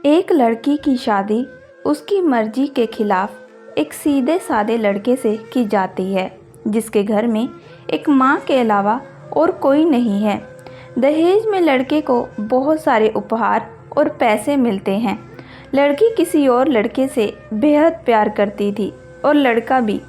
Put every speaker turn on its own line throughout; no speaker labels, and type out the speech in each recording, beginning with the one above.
एक लड़की की शादी उसकी मर्जी के खिलाफ एक सीधे सादे लड़के से की जाती है जिसके घर में एक माँ के अलावा और कोई नहीं है। दहेज में लड़के को बहुत सारे उपहार और पैसे मिलते हैं। लड़की किसी और लड़के से बेहद प्यार करती थी और लड़का भी।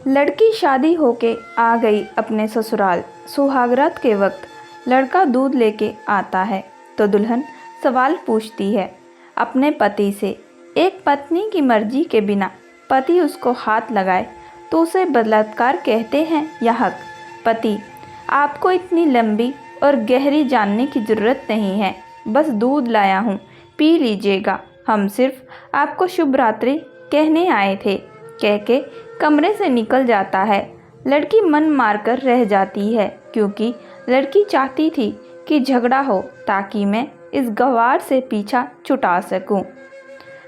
लड़की शादी होके आ गई अपने ससुराल। सुहागरात के वक्त लड़का दूध लेके आता है तो दुल्हन सवाल पूछती है अपने पति से। एक पत्नी की मर्जी के बिना पति उसको हाथ लगाए तो उसे बलात्कार कहते हैं या हक। पति: आपको इतनी लंबी और गहरी जानने की ज़रूरत नहीं है, बस दूध लाया हूँ, पी लीजिएगा। हम सिर्फ आपको शुभ रात्रि कहने आए थे, कह के कमरे से निकल जाता है। लड़की मन मारकर रह जाती है क्योंकि लड़की चाहती थी कि झगड़ा हो ताकि मैं इस गंवार से पीछा छुटा सकूं।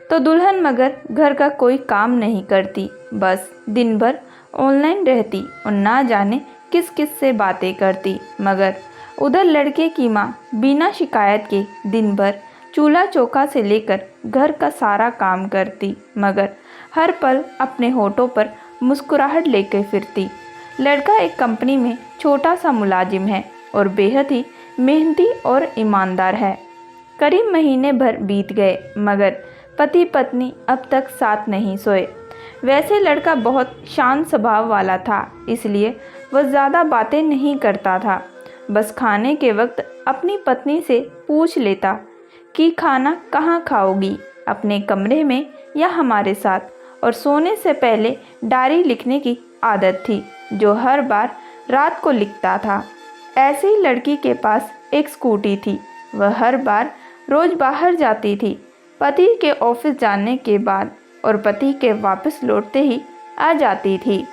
तो दुल्हन मगर घर का कोई काम नहीं करती, बस दिन भर ऑनलाइन रहती और ना जाने किस किस से बातें करती। मगर उधर लड़के की माँ बिना शिकायत के दिन भर चूल्हा चौका से लेकर घर का सारा काम करती, मगर हर पल अपने होठों पर मुस्कुराहट लेकर फिरती। लड़का एक कंपनी में छोटा सा मुलाजिम है और बेहद ही मेहनती और ईमानदार है। करीब महीने भर बीत गए मगर पति पत्नी अब तक साथ नहीं सोए। वैसे लड़का बहुत शांत स्वभाव वाला था, इसलिए वह ज़्यादा बातें नहीं करता था। बस खाने के वक्त अपनी पत्नी से पूछ लेता कि खाना कहाँ खाओगी, अपने कमरे में या हमारे साथ। और सोने से पहले डायरी लिखने की आदत थी जो हर बार रात को लिखता था। ऐसे ही लड़की के पास एक स्कूटी थी। वह हर बार रोज़ बाहर जाती थी, पति के ऑफिस जाने के बाद और पति के वापस लौटते ही आ जाती थी।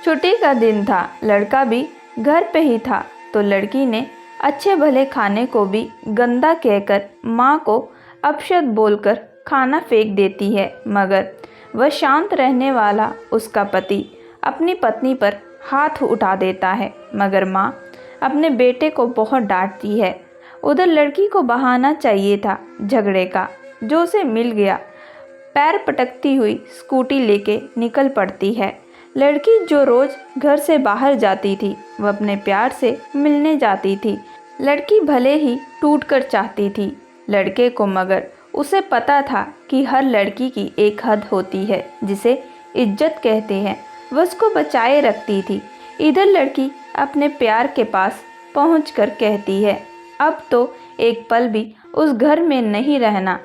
छुट्टी का दिन था, लड़का भी घर पे ही था तो लड़की ने अच्छे भले खाने को भी गंदा कहकर माँ को अपशब्द बोलकर खाना फेंक देती है। मगर वह शांत रहने वाला उसका पति अपनी पत्नी पर हाथ उठा देता है, मगर माँ अपने बेटे को बहुत डांटती है। उधर लड़की को बहाना चाहिए था झगड़े का, जो उसे मिल गया। पैर पटकती हुई स्कूटी लेके निकल पड़ती है। लड़की जो रोज़ घर से बाहर जाती थी वह अपने प्यार से मिलने जाती थी। लड़की भले ही टूटकर चाहती थी लड़के को, मगर उसे पता था कि हर लड़की की एक हद होती है जिसे इज्जत कहते हैं, वह उसको बचाए रखती थी। इधर लड़की अपने प्यार के पास पहुंचकर कहती है अब तो एक पल भी उस घर में नहीं रहना।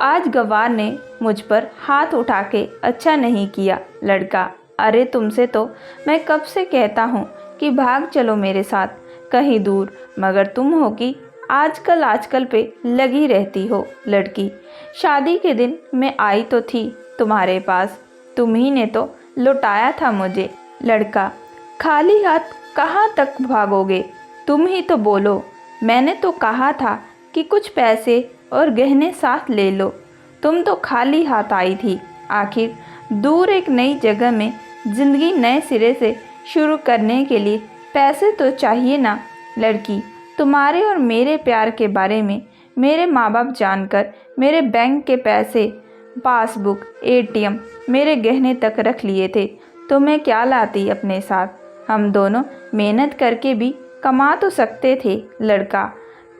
आज गवार ने मुझ पर हाथ उठा के अच्छा नहीं किया। लड़का: अरे तुमसे तो मैं कब से कहता हूँ कि भाग चलो मेरे साथ कहीं दूर, मगर तुम हो कि आजकल पे लगी रहती हो। लड़की: शादी के दिन मैं आई तो थी तुम्हारे पास, तुम ही ने तो लुटाया था मुझे। लड़का: खाली हाथ कहाँ तक भागोगे, तुम ही तो बोलो। मैंने तो कहा था कि कुछ पैसे और गहने साथ ले लो, तुम तो खाली हाथ आई थी। आखिर दूर एक नई जगह में ज़िंदगी नए सिरे से शुरू करने के लिए पैसे तो चाहिए ना। लड़की: तुम्हारे और मेरे प्यार के बारे में मेरे माँ बाप जानकर मेरे बैंक के पैसे, पासबुक, एटीएम, मेरे गहने तक रख लिए थे, तो मैं क्या लाती अपने साथ। हम दोनों मेहनत करके भी कमा तो सकते थे। लड़का: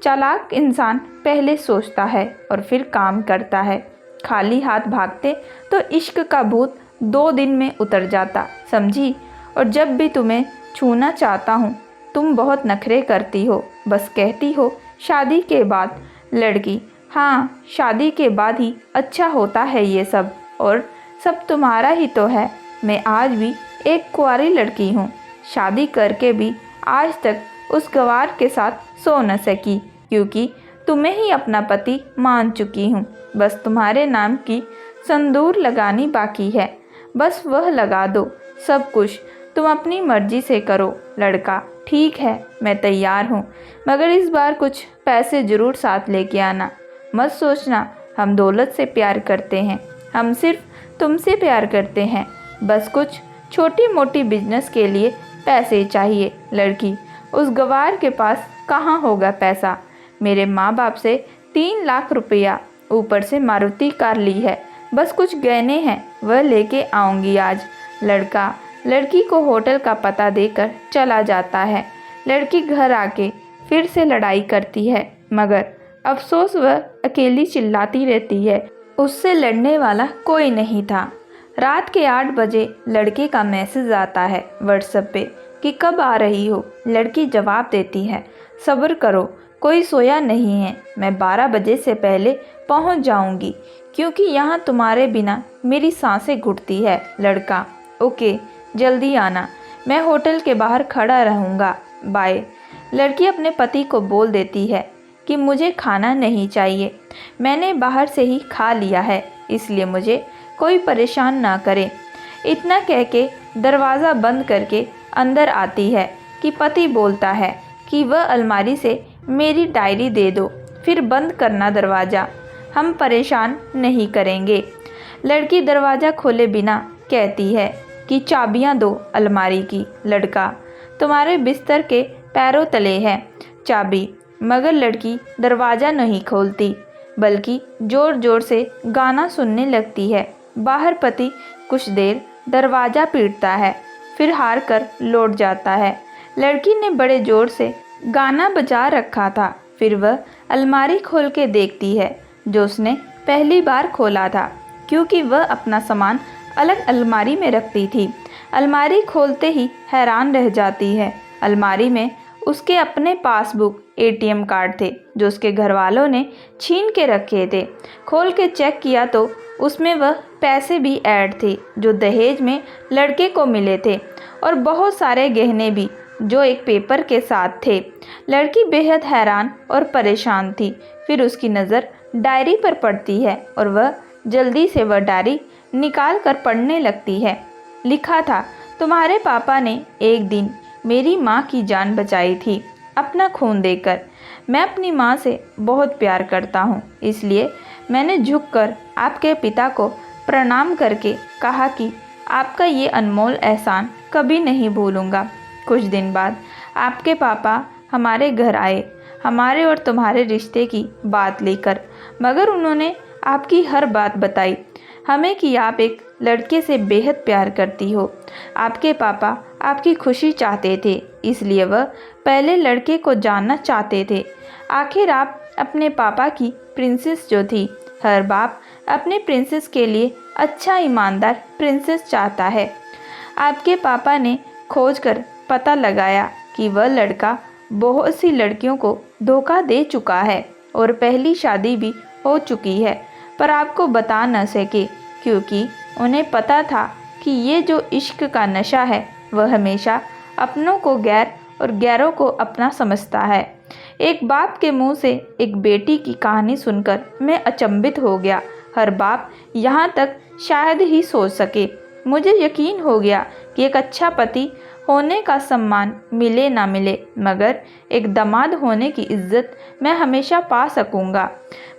चालाक इंसान पहले सोचता है और फिर काम करता है। खाली हाथ भागते तो इश्क का भूत 2 दिन में उतर जाता, समझी। और जब भी तुम्हें छूना चाहता हूँ तुम बहुत नखरे करती हो, बस कहती हो शादी के बाद। लड़की: हाँ, शादी के बाद ही अच्छा होता है ये सब, और सब तुम्हारा ही तो है। मैं आज भी एक कुंवारी लड़की हूँ, शादी करके भी आज तक उस गवार के साथ सो न सकी क्योंकि तुम्हें ही अपना पति मान चुकी हूँ। बस तुम्हारे नाम की संदूर लगानी बाकी है, बस वह लगा दो। सब कुछ तुम अपनी मर्जी से करो। लड़का: ठीक है, मैं तैयार हूँ, मगर इस बार कुछ पैसे ज़रूर साथ लेके आना। मत सोचना हम दौलत से प्यार करते हैं, हम सिर्फ तुमसे प्यार करते हैं। बस कुछ छोटी मोटी बिजनेस के लिए पैसे चाहिए। लड़की: उस गवार के पास कहाँ होगा पैसा, मेरे माँ बाप से 3 लाख रुपया ऊपर से मारुति कार ली है, बस कुछ गहने हैं वह लेके आऊँगी आज। लड़का लड़की को होटल का पता देकर चला जाता है। लड़की घर आके फिर से लड़ाई करती है, मगर अफसोस वह अकेली चिल्लाती रहती है। उससे लड़ने वाला कोई नहीं था। रात के 8 बजे लड़के का मैसेज आता है व्हाट्सएप पे कि कब आ रही हो। लड़की जवाब देती है, सब्र करो, कोई सोया नहीं है, मैं 12 बजे से पहले पहुंच जाऊंगी, क्योंकि यहाँ तुम्हारे बिना मेरी सांसें घुटती है। लड़का, ओके, जल्दी आना, मैं होटल के बाहर खड़ा रहूँगा, बाय। लड़की अपने पति को बोल देती है कि मुझे खाना नहीं चाहिए, मैंने बाहर से ही खा लिया है, इसलिए मुझे कोई परेशान ना करे। इतना कह के दरवाज़ा बंद करके अंदर आती है कि पति बोलता है कि वह अलमारी से मेरी डायरी दे दो, फिर बंद करना दरवाज़ा, हम परेशान नहीं करेंगे। लड़की दरवाज़ा खोले बिना कहती है कि चाबियाँ दो अलमारी की। लड़का, तुम्हारे बिस्तर के पैरों तले है चाबी। मगर लड़की दरवाज़ा नहीं खोलती, बल्कि ज़ोर ज़ोर से गाना सुनने लगती है। बाहर पति कुछ देर दरवाज़ा पीटता है, फिर हार कर लौट जाता है। लड़की ने बड़े ज़ोर से गाना बजा रखा था। फिर वह अलमारी खोल के देखती है, जो उसने पहली बार खोला था, क्योंकि वह अपना सामान अलग अलमारी में रखती थी। अलमारी खोलते ही हैरान रह जाती है। अलमारी में उसके अपने पासबुक, एटीएम कार्ड थे, जो उसके घर वालों ने छीन के रखे थे। खोल के चेक किया तो उसमें वह पैसे भी ऐड थे, जो दहेज में लड़के को मिले थे, और बहुत सारे गहने भी, जो एक पेपर के साथ थे। लड़की बेहद हैरान और परेशान थी। फिर उसकी नज़र डायरी पर पड़ती है और वह जल्दी से वह डायरी निकाल कर पढ़ने लगती है। लिखा था, तुम्हारे पापा ने एक दिन मेरी माँ की जान बचाई थी अपना खून देकर। मैं अपनी माँ से बहुत प्यार करता हूँ, इसलिए मैंने झुककर आपके पिता को प्रणाम करके कहा कि आपका ये अनमोल एहसान कभी नहीं भूलूंगा। कुछ दिन बाद आपके पापा हमारे घर आए, हमारे और तुम्हारे रिश्ते की बात लेकर, मगर उन्होंने आपकी हर बात बताई हमें कि आप एक लड़के से बेहद प्यार करती हो। आपके पापा आपकी खुशी चाहते थे, इसलिए वह पहले लड़के को जानना चाहते थे। आखिर आप अपने पापा की प्रिंसेस जो थी, हर बाप अपने प्रिंसेस के लिए अच्छा ईमानदार प्रिंसेस चाहता है। आपके पापा ने खोज कर पता लगाया कि वह लड़का बहुत सी लड़कियों को धोखा दे चुका है और पहली शादी भी हो चुकी है, पर आपको बता न सके, क्योंकि उन्हें पता था कि ये जो इश्क का नशा है वह हमेशा अपनों को गैर और गैरों को अपना समझता है। एक बाप के मुंह से एक बेटी की कहानी सुनकर मैं अचंभित हो गया। हर बाप यहाँ तक शायद ही सोच सके। मुझे यकीन हो गया कि एक अच्छा पति होने का सम्मान मिले ना मिले, मगर एक दामाद होने की इज्जत मैं हमेशा पा सकूंगा।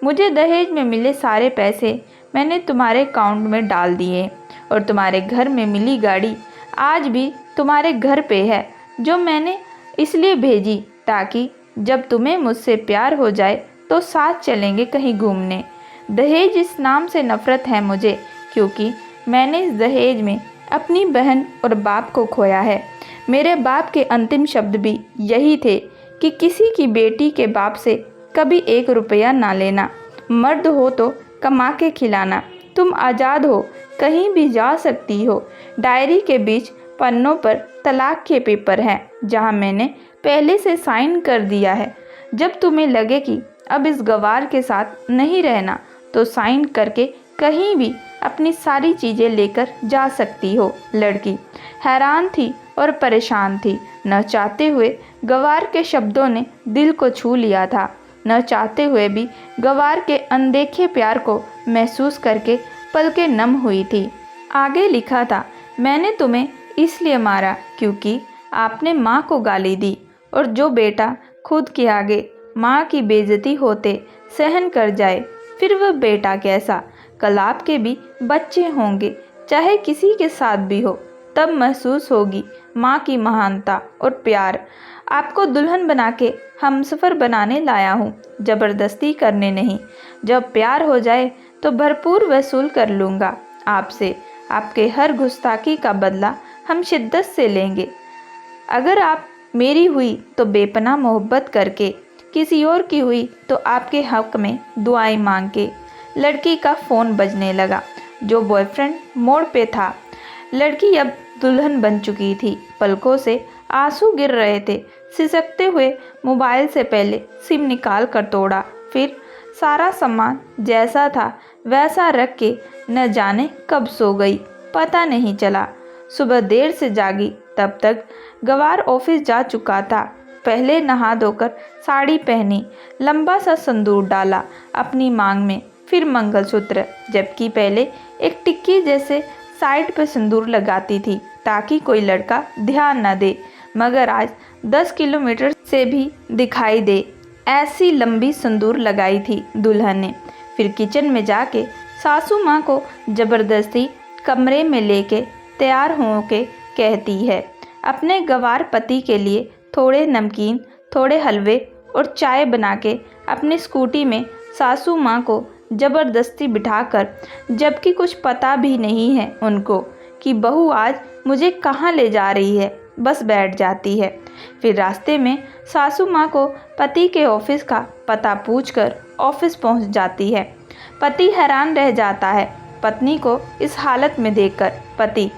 मुझे दहेज में मिले सारे पैसे मैंने तुम्हारे अकाउंट में डाल दिए, और तुम्हारे घर में मिली गाड़ी आज भी तुम्हारे घर पे है, जो मैंने इसलिए भेजी ताकि जब तुम्हें मुझसे प्यार हो जाए तो साथ चलेंगे कहीं घूमने। दहेज इस नाम से नफ़रत है मुझे, क्योंकि मैंने इस दहेज में अपनी बहन और बाप को खोया है। मेरे बाप के अंतिम शब्द भी यही थे कि किसी की बेटी के बाप से कभी 1 रुपया ना लेना, मर्द हो तो कमा के खिलाना, तुम आज़ाद हो, कहीं भी जा सकती हो। डायरी के बीच पन्नों पर तलाक के पेपर हैं, जहां मैंने पहले से साइन कर दिया है। जब तुम्हें लगे कि अब इस गवार के साथ नहीं रहना, तो साइन करके कहीं भी अपनी सारी चीज़ें लेकर जा सकती हो। लड़की हैरान थी और परेशान थी। न चाहते हुए गवार के शब्दों ने दिल को छू लिया था, न चाहते हुए भी गवार के अनदेखे प्यार को महसूस करके पलकें नम हुई थी। आगे लिखा था, मैंने तुम्हें इसलिए मारा क्योंकि आपने माँ को गाली दी, और जो बेटा खुद के आगे माँ की बेइज्जती होते सहन कर जाए, फिर वह बेटा कैसा। कल आपके भी बच्चे होंगे, चाहे किसी के साथ भी हो, तब महसूस होगी माँ की महानता और प्यार। आपको दुल्हन बना के हमसफ़र बनाने लाया हूँ, ज़बरदस्ती करने नहीं। जब प्यार हो जाए तो भरपूर वसूल कर लूँगा आपसे। आपके हर गुस्ताखी का बदला हम शिद्दत से लेंगे। अगर आप मेरी हुई तो बेपनाह मोहब्बत करके, किसी और की हुई तो आपके हक़ में दुआएं मांग के। लड़की का फ़ोन बजने लगा। जो बॉयफ्रेंड मोड़ पे था। लड़की अब दुल्हन बन चुकी थी। पलकों से आंसू गिर रहे थे। सिसकते हुए मोबाइल से पहले सिम निकाल कर तोड़ा, फिर सारा सामान जैसा था वैसा रख के न जाने कब सो गई, पता नहीं चला। सुबह देर से जागी, तब तक गवार ऑफिस जा चुका था। पहले नहा धोकर साड़ी पहनी, लंबा सा संदूर डाला अपनी मांग में, फिर मंगलसूत्र, जबकि पहले एक टिक्की जैसे साइड पर सिंदूर लगाती थी ताकि कोई लड़का ध्यान न दे, मगर आज 10 किलोमीटर से भी दिखाई दे ऐसी लंबी सिंदूर लगाई थी दुल्हन ने। फिर किचन में जाके सासू माँ को ज़बरदस्ती कमरे में लेके तैयार हो के कहती है, अपने गंवार पति के लिए थोड़े नमकीन, थोड़े हलवे और चाय बना के अपनी स्कूटी में सासू माँ को ज़बरदस्ती बिठाकर, जबकि कुछ पता भी नहीं है उनको कि बहू आज मुझे कहाँ ले जा रही है, बस बैठ जाती है। फिर रास्ते में सासू माँ को पति के ऑफिस का पता पूछकर ऑफिस पहुँच जाती है। पति हैरान रह जाता है पत्नी को इस हालत में देखकर। पति,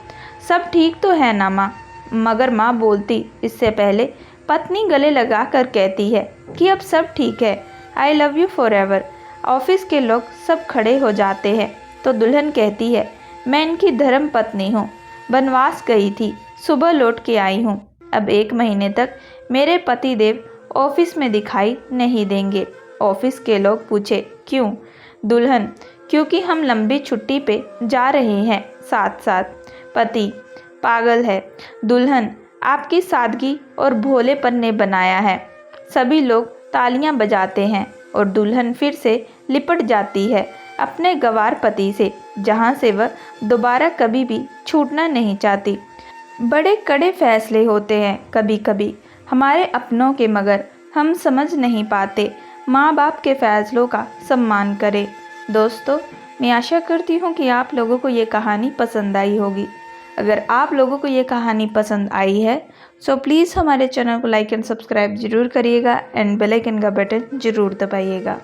सब ठीक तो है ना माँ? मगर माँ बोलती इससे पहले पत्नी गले लगा कर कहती है कि अब सब ठीक है, I love you for ever. Office के लोग सब खड़े हो जाते हैं तो दुल्हन कहती है, मैं इनकी धर्म पत्नी हूँ, बनवास गई थी, सुबह लौट के आई हूँ। अब 1 महीने तक मेरे पति देव ऑफिस में दिखाई नहीं देंगे। ऑफिस के लोग पूछे, क्यों? दुल्हन, क्योंकि हम लंबी छुट्टी पे जा रहे हैं साथ साथ। पति, पागल है। दुल्हन, आपकी सादगी और भोलेपन ने बनाया है। सभी लोग तालियां बजाते हैं और दुल्हन फिर से लिपट जाती है अपने गंवार पति से, जहां से वह दोबारा कभी भी छूटना नहीं चाहती। बड़े कड़े फैसले होते हैं कभी कभी हमारे अपनों के, मगर हम समझ नहीं पाते। माँ बाप के फैसलों का सम्मान करें। दोस्तों, मैं आशा करती हूँ कि आप लोगों को ये कहानी पसंद आई होगी। अगर आप लोगों को ये कहानी पसंद आई है सो प्लीज़ हमारे चैनल को लाइक एंड सब्सक्राइब ज़रूर करिएगा एंड बेल आइकन का बटन ज़रूर दबाइएगा।